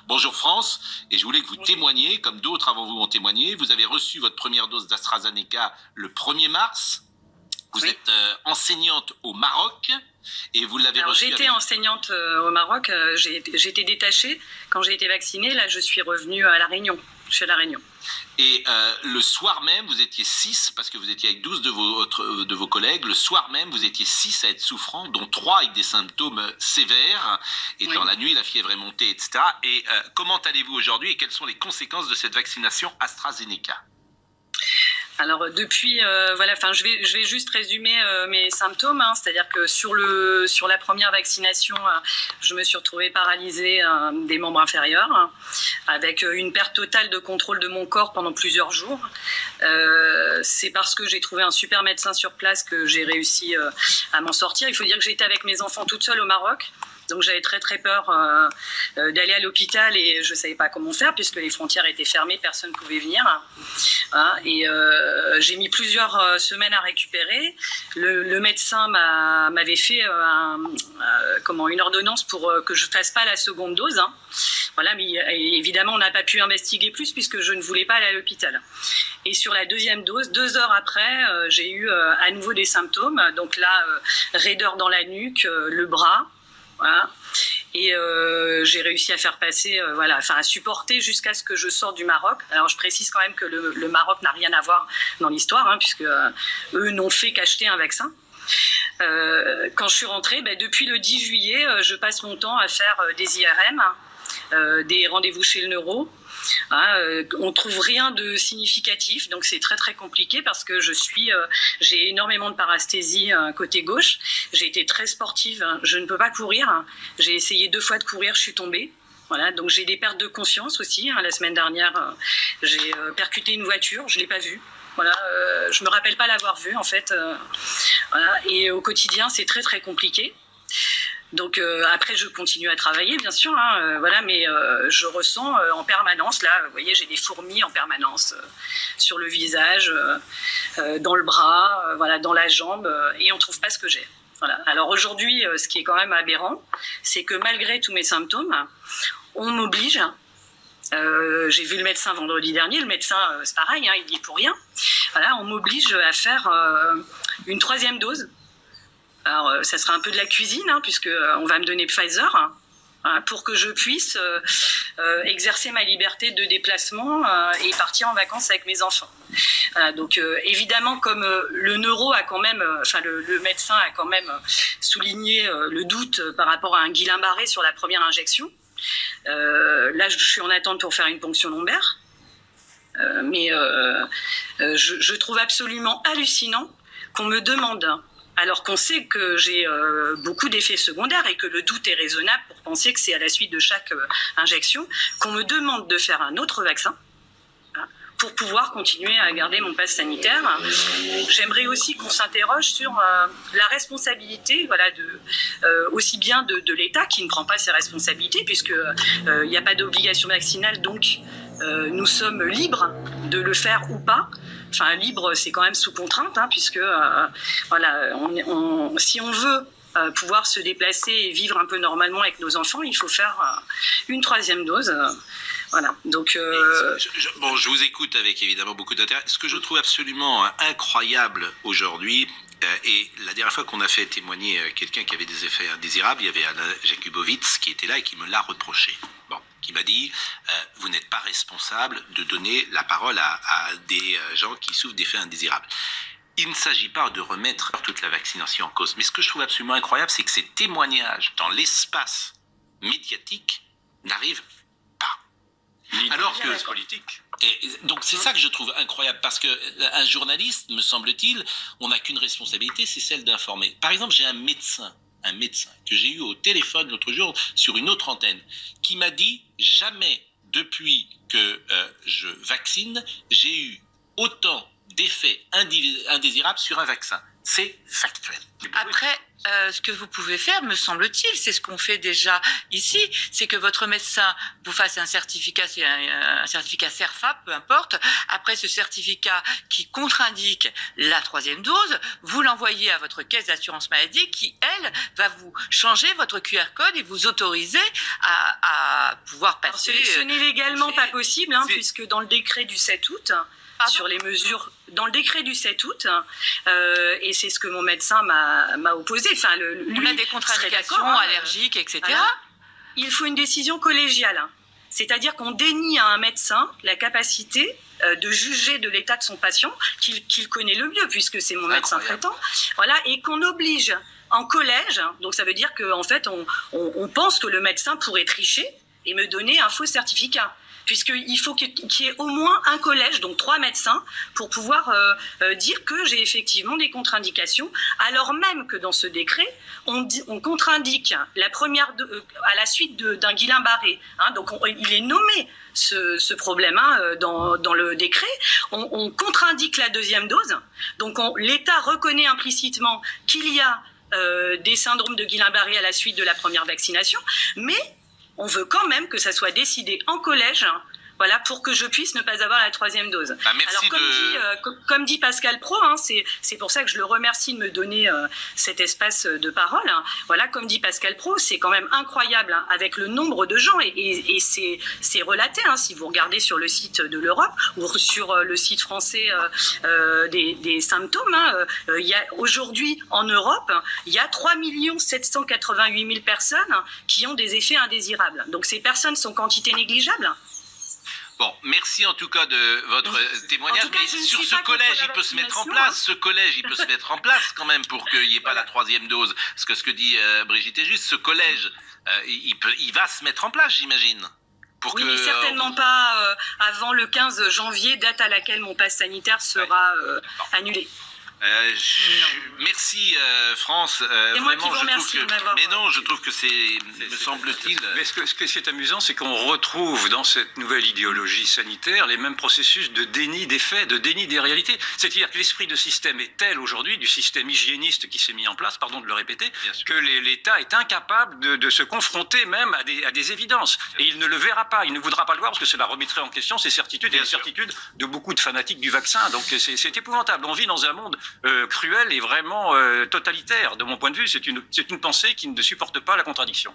Bonjour France, et je voulais que vous témoigniez, comme d'autres avant vous ont témoigné. Vous avez reçu votre première dose d'AstraZeneca le 1er mars. Vous êtes enseignante au Maroc et vous l'avez reçue. J'étais enseignante au Maroc, j'ai été détachée quand j'ai été vaccinée. Là, je suis revenue à La Réunion. Je suis à La Réunion. Et le soir même, vous étiez 6, parce que vous étiez avec 12 de vos collègues. Le soir même, vous étiez 6 à être souffrants, dont 3 avec des symptômes sévères. Et dans la nuit, la fièvre est montée, etc. Et comment allez-vous aujourd'hui et quelles sont les conséquences de cette vaccination AstraZeneca ? Alors depuis, je vais juste résumer mes symptômes. C'est-à-dire que sur la première vaccination, je me suis retrouvée paralysée des membres inférieurs, avec une perte totale de contrôle de mon corps pendant plusieurs jours. C'est parce que j'ai trouvé un super médecin sur place que j'ai réussi à m'en sortir. Il faut dire que j'étais avec mes enfants toute seule au Maroc. Donc j'avais très très peur d'aller à l'hôpital et je ne savais pas comment faire puisque les frontières étaient fermées, personne ne pouvait venir. Et j'ai mis plusieurs semaines à récupérer. Le médecin m'avait fait une ordonnance pour que je ne fasse pas la seconde dose. Voilà, mais évidemment on n'a pas pu investiguer plus puisque je ne voulais pas aller à l'hôpital. Et sur la deuxième dose, 2 heures après, j'ai eu à nouveau des symptômes. Donc là, raideur dans la nuque, le bras. Voilà. Et j'ai réussi à faire passer, à supporter jusqu'à ce que je sorte du Maroc. Alors je précise quand même que le Maroc n'a rien à voir dans l'histoire, puisque eux n'ont fait qu'acheter un vaccin. Quand je suis rentrée, depuis le 10 juillet, je passe mon temps à faire des IRM, des rendez-vous chez le neuro. On trouve rien de significatif, donc c'est très très compliqué parce que j'ai énormément de parasthésie côté gauche. J'ai été très sportive, je ne peux pas courir. J'ai essayé 2 fois de courir, je suis tombée. Voilà, donc j'ai des pertes de conscience aussi. La semaine dernière, j'ai percuté une voiture, je l'ai pas vue. Voilà, je me rappelle pas l'avoir vue en fait. Et au quotidien, c'est très très compliqué. Donc après je continue à travailler bien sûr, mais je ressens en permanence, là vous voyez j'ai des fourmis en permanence sur le visage, dans le bras, dans la jambe, et on trouve pas ce que j'ai. Voilà. Alors aujourd'hui ce qui est quand même aberrant, c'est que malgré tous mes symptômes, on m'oblige, j'ai vu le médecin vendredi dernier, le médecin c'est pareil, il dit pour rien, voilà, on m'oblige à faire une 3e dose. Alors, ça sera un peu de la cuisine, puisque on va me donner Pfizer, pour que je puisse exercer ma liberté de déplacement et partir en vacances avec mes enfants. Voilà, donc évidemment, comme le neuro a quand même, le médecin a quand même souligné le doute par rapport à un Guillain-Barré sur la première injection. Là, je suis en attente pour faire une ponction lombaire. Mais je trouve absolument hallucinant qu'on me demande, alors qu'on sait que j'ai beaucoup d'effets secondaires et que le doute est raisonnable pour penser que c'est à la suite de chaque injection, qu'on me demande de faire un autre vaccin pour pouvoir continuer à garder mon passe sanitaire. J'aimerais aussi qu'on s'interroge sur la responsabilité, aussi bien de l'État qui ne prend pas ses responsabilités, puisqu'il n'y a pas d'obligation vaccinale, donc nous sommes libres de le faire ou pas. Enfin, libre, c'est quand même sous contrainte, puisque si on veut pouvoir se déplacer et vivre un peu normalement avec nos enfants, il faut faire une 3e dose. Voilà. Donc, je vous écoute avec évidemment beaucoup d'intérêt. Ce que je trouve absolument incroyable aujourd'hui, et la dernière fois qu'on a fait témoigner quelqu'un qui avait des effets indésirables, il y avait Alain Jakubowicz qui était là et qui me l'a reproché. Qui m'a dit vous n'êtes pas responsable de donner la parole à des gens qui souffrent d'effets indésirables. Il ne s'agit pas de remettre toute la vaccination en cause. Mais ce que je trouve absolument incroyable, c'est que ces témoignages dans l'espace médiatique n'arrivent pas. Alors que politique. Et donc c'est ça que je trouve incroyable, parce qu'un journaliste, me semble-t-il, on n'a qu'une responsabilité, c'est celle d'informer. Par exemple, j'ai un médecin que j'ai eu au téléphone l'autre jour sur une autre antenne, qui m'a dit jamais depuis que je vaccine, j'ai eu autant d'effets indésirables sur un vaccin. C'est factuel. Après, ce que vous pouvez faire, me semble-t-il, c'est ce qu'on fait déjà ici, c'est que votre médecin vous fasse un certificat, c'est un certificat CERFA, peu importe. Après ce certificat qui contre-indique la 3e dose, vous l'envoyez à votre caisse d'assurance maladie qui, elle, va vous changer votre QR code et vous autoriser à pouvoir passer... Alors, ce n'est légalement pas possible, puisque dans le décret du 7 août... sur les mesures dans le décret du 7 août, et c'est ce que mon médecin m'a opposé. Enfin, on a des contre-indications allergiques, etc. Il faut une décision collégiale. C'est-à-dire qu'on dénie à un médecin la capacité de juger de l'état de son patient, qu'il connaît le mieux, puisque c'est mon médecin traitant, voilà, et qu'on oblige en collège, donc ça veut dire qu'en fait, on pense que le médecin pourrait tricher et me donner un faux certificat. Puisqu'il faut qu'il y ait au moins un collège, donc 3 médecins, pour pouvoir dire que j'ai effectivement des contre-indications, alors même que dans ce décret, on contre-indique la première à la suite d'un Guillain-Barré. Donc il est nommé ce problème dans le décret. On contre-indique la 2e dose, donc l'État reconnaît implicitement qu'il y a des syndromes de Guillain-Barré à la suite de la première vaccination, mais on veut quand même que ça soit décidé en collège, voilà, pour que je puisse ne pas avoir la 3e dose. Alors, comme dit Pascal Praud, c'est pour ça que je le remercie de me donner cet espace de parole. Voilà, comme dit Pascal Praud, c'est quand même incroyable avec le nombre de gens, et c'est relaté, si vous regardez sur le site de l'Europe ou sur le site français des symptômes. Il y a aujourd'hui en Europe, il y a 3 788 000 personnes qui ont des effets indésirables. Donc ces personnes sont quantité négligeable. Bon, merci en tout cas de votre témoignage, mais sur ce collège, il peut se mettre en place, quand même pour qu'il n'y ait pas la 3e dose. Parce que ce que dit Brigitte est juste, ce collège, il va se mettre en place, j'imagine. Oui, mais certainement pas avant le 15 janvier, date à laquelle mon pass sanitaire sera annulé. Merci France. Et moi qui vous remercie de m'avoir... Mais non, je trouve que c'est, me semble-t-il... Mais ce qui est amusant, c'est qu'on retrouve dans cette nouvelle idéologie sanitaire les mêmes processus de déni des faits, de déni des réalités. C'est-à-dire que l'esprit de système est tel aujourd'hui, du système hygiéniste qui s'est mis en place, pardon de le répéter, que l'État est incapable de se confronter même à des évidences. Et il ne le verra pas, il ne voudra pas le voir parce que cela remettrait en question ses certitudes et les certitudes de beaucoup de fanatiques du vaccin. Donc c'est épouvantable. On vit dans un monde cruel et vraiment totalitaire. De mon point de vue, c'est une pensée qui ne supporte pas la contradiction.